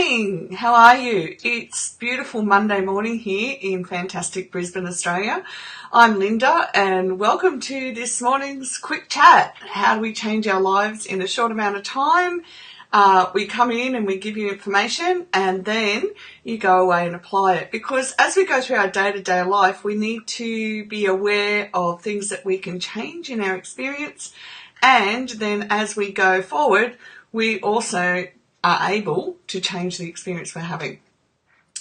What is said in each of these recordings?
morning. How are you? It's beautiful Monday morning here in fantastic Brisbane, Australia. I'm Linda and welcome to this morning's quick chat. How do we change our lives in a short amount of time? We come in and we give you information and then you go away and apply it, because as we go through our day-to-day life, we need to be aware of things that we can change in our experience, and then as we go forward, we also are able to change the experience we're having.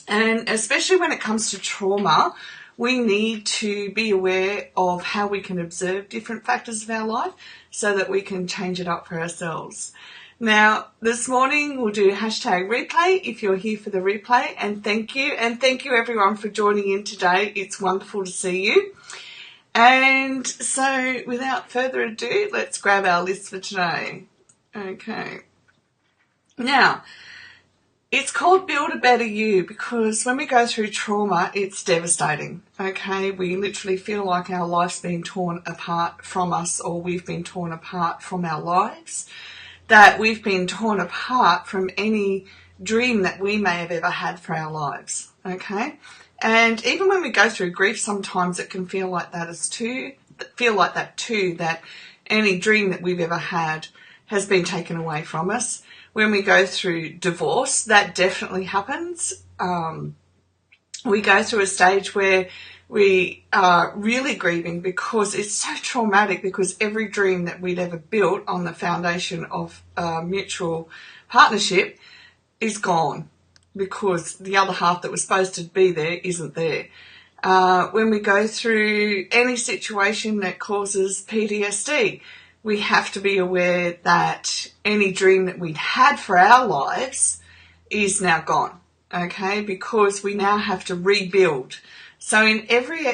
And especially when it comes to trauma, we need to be aware of how we can observe different factors of our life so that we can change it up for ourselves. Now, this morning we'll do hashtag replay if you're here for the replay, and thank you. And thank you everyone for joining in today. It's wonderful to see you. And so without further ado, let's grab our list for today. Okay. Now, it's called Build a Better You because when we go through trauma, it's devastating. Okay, we literally feel like our life's been torn apart from us, or we've been torn apart from our lives, that we've been torn apart from any dream that we may have ever had for our lives. Okay, and even when we go through grief, sometimes it can feel like that too, that any dream that we've ever had has been taken away from us. When we go through divorce, that definitely happens. We go through a stage where we are really grieving because it's so traumatic, because every dream that we'd ever built on the foundation of mutual partnership is gone because the other half that was supposed to be there isn't there. When we go through any situation that causes PTSD, we have to be aware that any dream that we'd had for our lives is now gone, okay? Because we now have to rebuild. So in every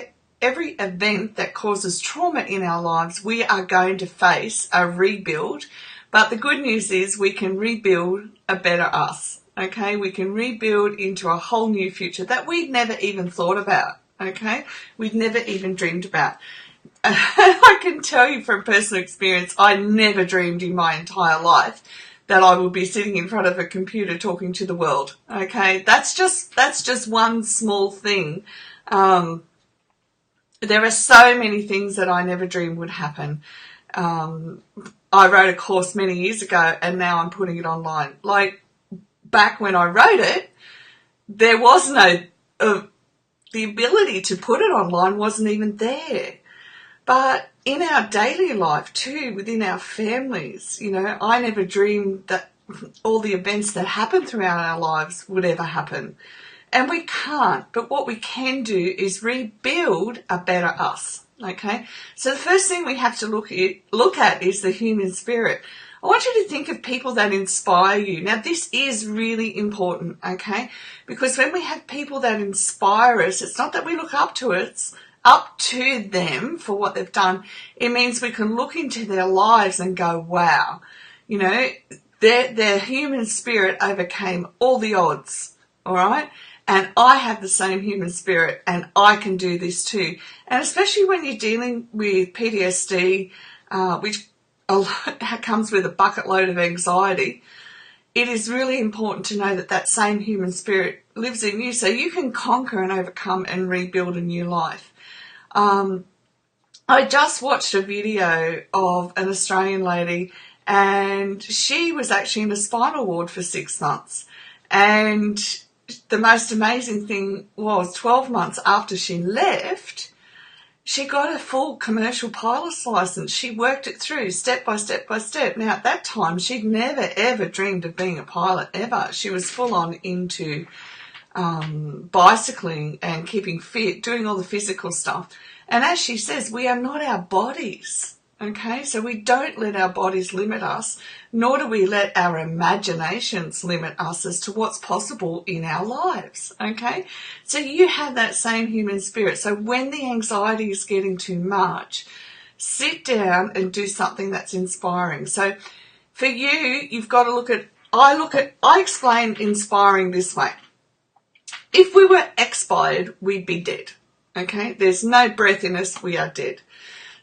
event that causes trauma in our lives, we are going to face a rebuild. But the good news is we can rebuild a better us, okay? We can rebuild into a whole new future that we'd never even thought about, okay? We'd never even dreamed about. I can tell you from personal experience, I never dreamed in my entire life that I would be sitting in front of a computer talking to the world. Okay, that's just one small thing. There are so many things that I never dreamed would happen. I wrote a course many years ago and now I'm putting it online. Like back when I wrote it, there was no, the ability to put it online wasn't even there. But in our daily life too, within our families, you know, I never dreamed that all the events that happen throughout our lives would ever happen. And we can't, but what we can do is rebuild a better us, okay? So the first thing we have to look at is the human spirit. I want you to think of people that inspire you. Now, this is really important, okay? Because when we have people that inspire us, it's not that we look up to them for what they've done. It means we can look into their lives and go, wow, you know, their human spirit overcame all the odds, all right? And I have the same human spirit and I can do this too. And especially when you're dealing with PTSD, which comes with a bucket load of anxiety, it is really important to know that that same human spirit lives in you so you can conquer and overcome and rebuild a new life. I just watched a video of an Australian lady and she was actually in a spinal ward for 6 months. And the most amazing thing was 12 months after she left, she got a full commercial pilot's license. She worked it through step by step by step. Now, at that time, she'd never, ever dreamed of being a pilot, ever. She was full on into bicycling and keeping fit, doing all the physical stuff. And as she says, we are not our bodies, okay? So we don't let our bodies limit us, nor do we let our imaginations limit us as to what's possible in our lives, okay? So you have that same human spirit. So when the anxiety is getting too much, sit down and do something that's inspiring. So for you, you've got to I explain inspiring this way. If we were expired, we'd be dead, okay? There's no breath in us, we are dead.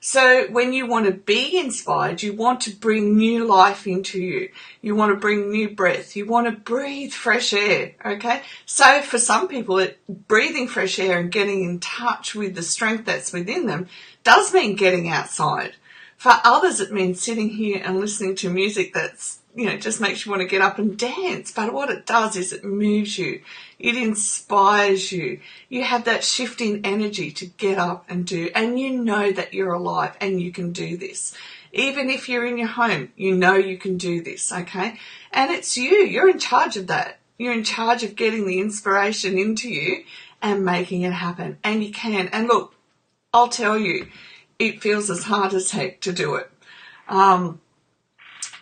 So when you want to be inspired, you want to bring new life into you. You want to bring new breath. You want to breathe fresh air, okay? So for some people, breathing fresh air and getting in touch with the strength that's within them does mean getting outside. For others, it means sitting here and listening to music that's, just makes you want to get up and dance. But what it does is it moves you. It inspires you. You have that shift in energy to get up and do. And you know that you're alive and you can do this. Even if you're in your home, you know you can do this, okay? And it's you. You're in charge of that. You're in charge of getting the inspiration into you and making it happen. And you can. And look, I'll tell you, it feels as hard as heck to do it.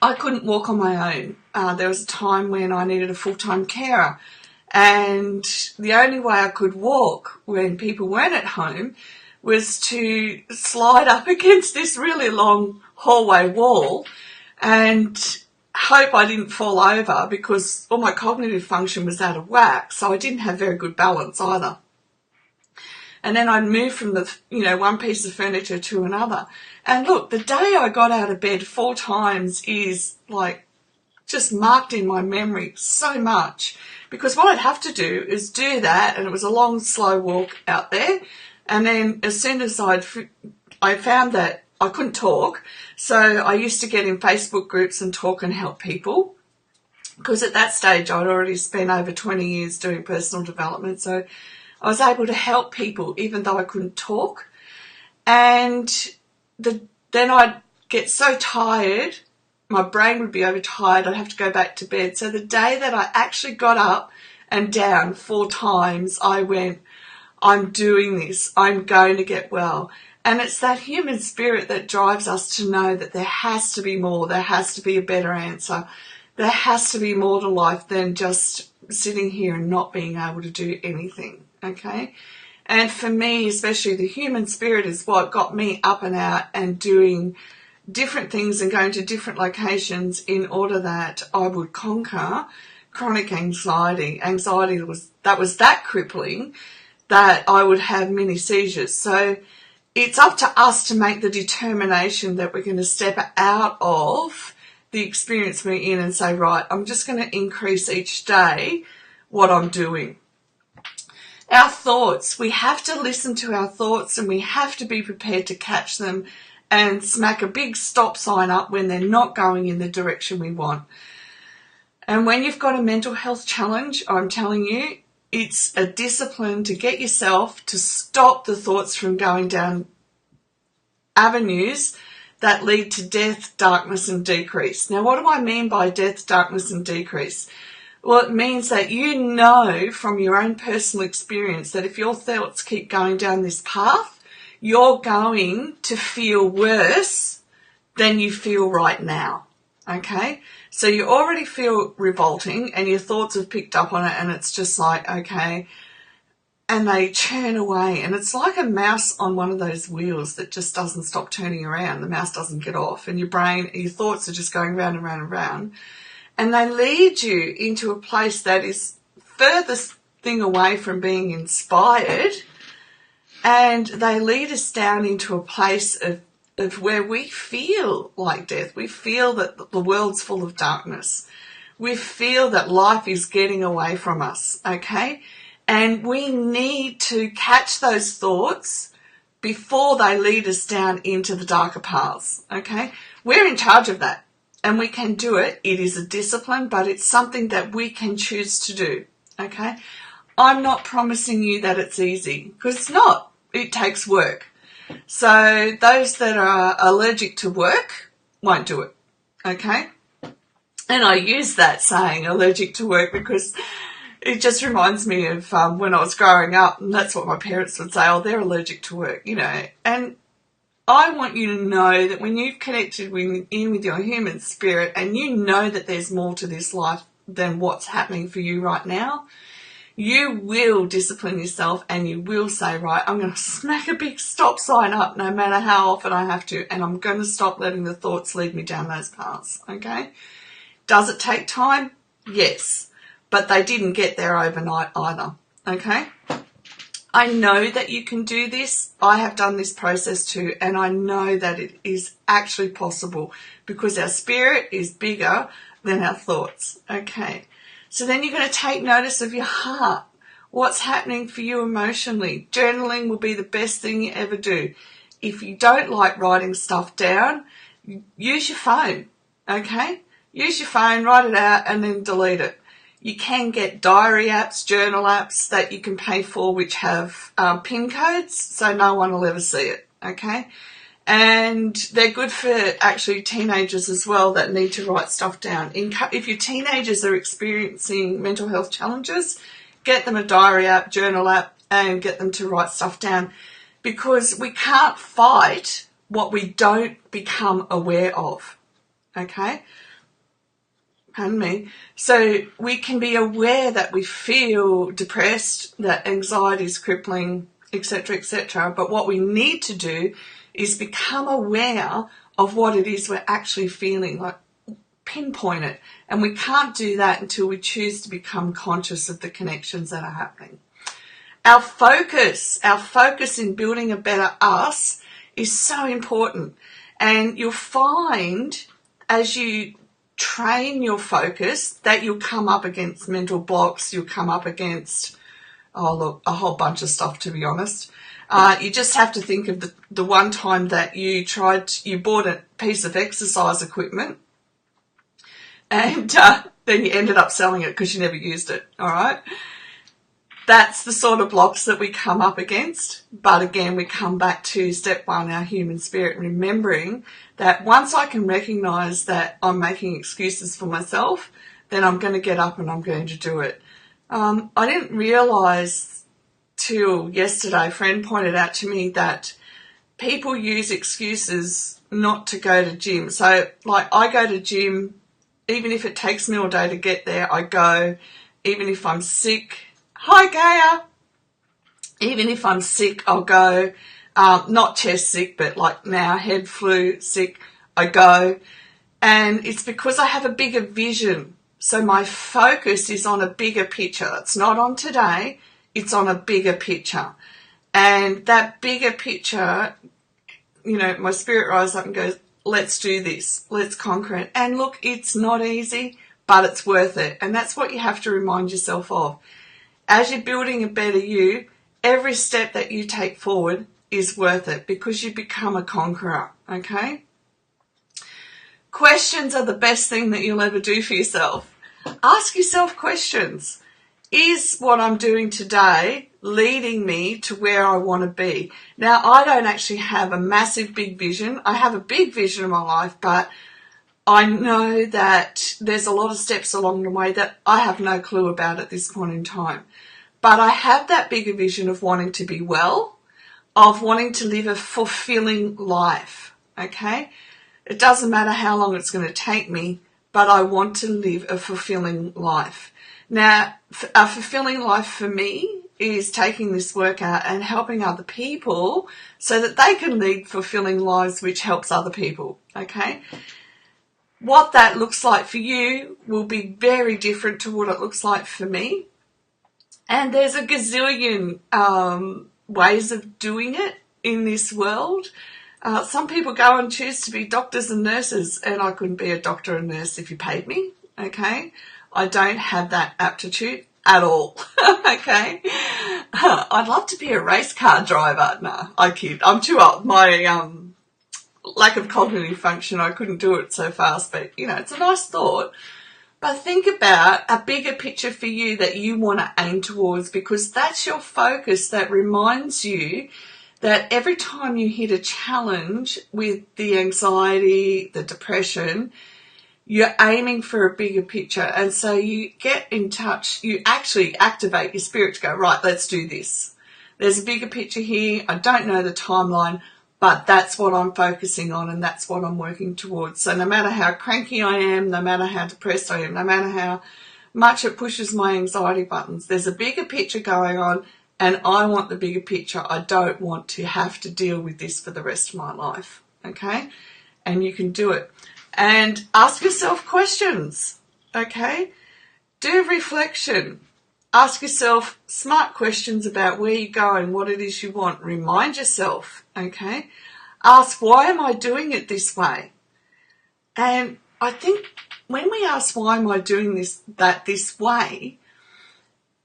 I couldn't walk on my own. There was a time when I needed a full-time carer, and the only way I could walk when people weren't at home was to slide up against this really long hallway wall and hope I didn't fall over, because all my cognitive function was out of whack, so I didn't have very good balance either. And then I'd move from the, one piece of furniture to another. And look, the day I got out of bed 4 times is like just marked in my memory so much, because what I'd have to do is do that, and it was a long, slow walk out there. And then as soon as I found that I couldn't talk, so I used to get in Facebook groups and talk and help people, because at that stage I'd already spent over 20 years doing personal development. So I was able to help people even though I couldn't talk. And then I'd get so tired, my brain would be overtired, I'd have to go back to bed. So the day that I actually got up and down 4 times, I went, I'm doing this, I'm going to get well. And it's that human spirit that drives us to know that there has to be more, there has to be a better answer. There has to be more to life than just sitting here and not being able to do anything. Okay, and for me, especially, the human spirit is what got me up and out and doing different things and going to different locations in order that I would conquer chronic anxiety. Anxiety was that crippling that I would have mini seizures. So it's up to us to make the determination that we're going to step out of the experience we're in and say, right, I'm just going to increase each day what I'm doing. Our thoughts, we have to listen to our thoughts, and we have to be prepared to catch them and smack a big stop sign up when they're not going in the direction we want. And when you've got a mental health challenge, I'm telling you, it's a discipline to get yourself to stop the thoughts from going down avenues that lead to death, darkness, and decrease. Now, what do I mean by death, darkness, and decrease? Well, it means that you know from your own personal experience that if your thoughts keep going down this path, you're going to feel worse than you feel right now, okay? So you already feel revolting and your thoughts have picked up on it, and it's just like, okay, and they churn away. And it's like a mouse on one of those wheels that just doesn't stop turning around. The mouse doesn't get off, and your thoughts are just going round and round and round. And they lead you into a place that is furthest thing away from being inspired. And they lead us down into a place of where we feel like death. We feel that the world's full of darkness. We feel that life is getting away from us, okay? And we need to catch those thoughts before they lead us down into the darker paths, okay? We're in charge of that. And we can do it. It is a discipline, but it's something that we can choose to do, okay? I'm not promising you that it's easy, because it's not. It takes work. So those that are allergic to work won't do it, okay? And I use that saying, allergic to work, because it just reminds me of when I was growing up, and that's what my parents would say, oh, they're allergic to work, And I want you to know that when you've connected in with your human spirit, and you know that there's more to this life than what's happening for you right now, you will discipline yourself and you will say, right, I'm going to smack a big stop sign up no matter how often I have to, and I'm going to stop letting the thoughts lead me down those paths, okay? Does it take time? Yes, but they didn't get there overnight either, okay? I know that you can do this. I have done this process too, and I know that it is actually possible because our spirit is bigger than our thoughts. Okay. So then you're going to take notice of your heart. What's happening for you emotionally? Journaling will be the best thing you ever do. If you don't like writing stuff down, use your phone. Okay? Use your phone, write it out, and then delete it. You can get diary apps, journal apps that you can pay for, which have PIN codes, so no one will ever see it, okay? And they're good for actually teenagers as well that need to write stuff down. If your teenagers are experiencing mental health challenges, get them a diary app, journal app, and get them to write stuff down, because we can't fight what we don't become aware of, okay? Pardon me. So we can be aware that we feel depressed, that anxiety is crippling, etc., etc. But what we need to do is become aware of what it is we're actually feeling, like pinpoint it. And we can't do that until we choose to become conscious of the connections that are happening. Our focus in building a better us is so important. And you'll find as you train your focus that you'll come up against mental blocks, you'll come up against, a whole bunch of stuff, to be honest. You just have to think of the one time that you bought a piece of exercise equipment and then you ended up selling it because you never used it, all right? That's the sort of blocks that we come up against. But again, we come back to step one, our human spirit, remembering that once I can recognize that I'm making excuses for myself, then I'm going to get up and I'm going to do it. I didn't realize till yesterday, a friend pointed out to me that people use excuses not to go to gym. So like I go to gym, even if it takes me all day to get there, I go. Even if I'm sick, hi Gaia, even if I'm sick, I'll go. Not chest sick, but like now head flu sick, I go. And it's because I have a bigger vision. So my focus is on a bigger picture. It's not on today, it's on a bigger picture. And that bigger picture, my spirit rises up and goes, let's do this, let's conquer it. And look, it's not easy, but it's worth it. And that's what you have to remind yourself of. As you're building a better you, every step that you take forward is worth it because you become a conqueror, okay? Questions are the best thing that you'll ever do for yourself. Ask yourself questions. Is what I'm doing today leading me to where I want to be? Now, I don't actually have a massive big vision. I have a big vision of my life, but I know that there's a lot of steps along the way that I have no clue about at this point in time. But I have that bigger vision of wanting to be well, of wanting to live a fulfilling life, okay? It doesn't matter how long it's going to take me, but I want to live a fulfilling life. Now, a fulfilling life for me is taking this work out and helping other people so that they can lead fulfilling lives which helps other people, okay? What that looks like for you will be very different to what it looks like for me. And there's a gazillion ways of doing it in this world. Some people go and choose to be doctors and nurses, and I couldn't be a doctor and nurse if you paid me, okay? I don't have that aptitude at all, okay? I'd love to be a race car driver. No, I kid. I'm too old. My lack of cognitive function, I couldn't do it so fast, but, it's a nice thought. But think about a bigger picture for you that you want to aim towards, because that's your focus that reminds you that every time you hit a challenge with the anxiety, the depression, you're aiming for a bigger picture. And so you get in touch, you actually activate your spirit to go, right, let's do this. There's a bigger picture here. I don't know the timeline, but that's what I'm focusing on and that's what I'm working towards. So no matter how cranky I am, no matter how depressed I am, no matter how much it pushes my anxiety buttons, there's a bigger picture going on and I want the bigger picture. I don't want to have to deal with this for the rest of my life, okay? And you can do it. And ask yourself questions, okay? Do reflection. Ask yourself smart questions about where you're going, what it is you want. Remind yourself, okay? Ask, why am I doing it this way? And I think when we ask, why am I doing this way,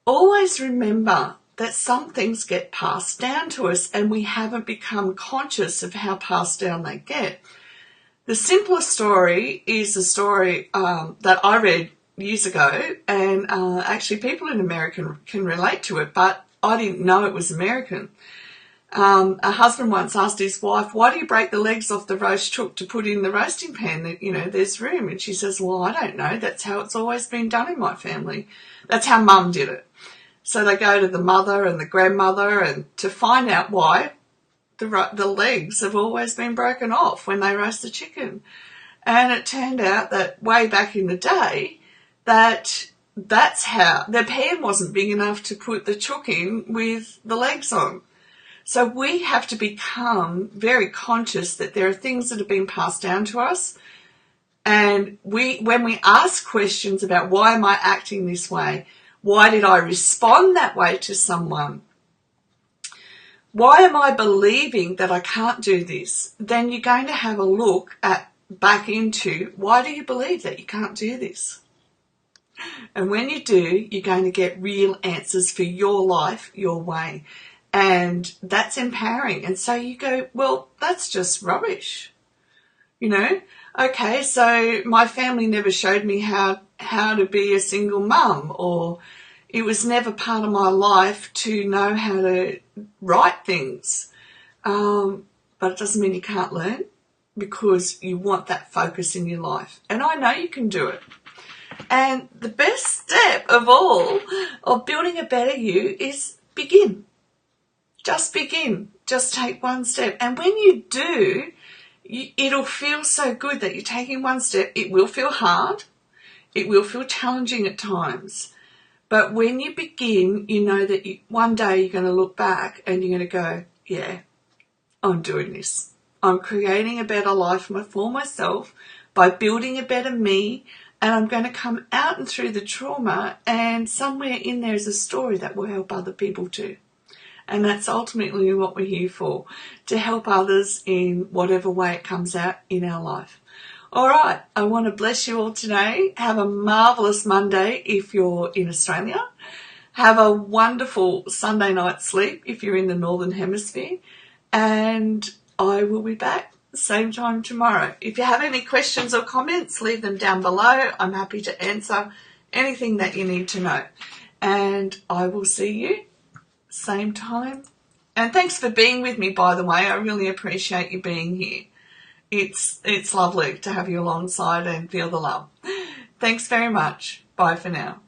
always remember that some things get passed down to us and we haven't become conscious of how passed down they get. The simplest story is a story that I read years ago, and actually people in America can relate to it, but I didn't know it was American. A husband once asked his wife, why do you break the legs off the roast chook to put in the roasting pan? There's room. And she says, well, I don't know. That's how it's always been done in my family. That's how Mum did it. So they go to the mother and the grandmother and to find out why the legs have always been broken off when they roast the chicken. And it turned out that way back in the day, that's how their pan wasn't big enough to put the chook in with the legs on. So we have to become very conscious that there are things that have been passed down to us. And when we ask questions about why am I acting this way, why did I respond that way to someone, why am I believing that I can't do this, then you're going to have a look back into why do you believe that you can't do this? And when you do, you're going to get real answers for your life, your way. And that's empowering. And so you go, well, that's just rubbish. Okay, so my family never showed me how to be a single mum, or it was never part of my life to know how to write things. But it doesn't mean you can't learn, because you want that focus in your life. And I know you can do it. And the best step of all of building a better you is begin. Just begin. Just take one step. And when you do, it'll feel so good that you're taking one step. It will feel hard. It will feel challenging at times. But when you begin, you know that one day you're going to look back and you're going to go, yeah, I'm doing this. I'm creating a better life for myself by building a better me, and I'm going to come out and through the trauma, and somewhere in there is a story that will help other people too. And that's ultimately what we're here for, to help others in whatever way it comes out in our life. All right, I want to bless you all today. Have a marvellous Monday if you're in Australia. Have a wonderful Sunday night sleep if you're in the Northern Hemisphere. And I will be back same time tomorrow. If you have any questions or comments, leave them down below. I'm happy to answer anything that you need to know. And I will see you same time. And thanks for being with me, by the way. I really appreciate you being here. It's lovely to have you alongside and feel the love. Thanks very much. Bye for now.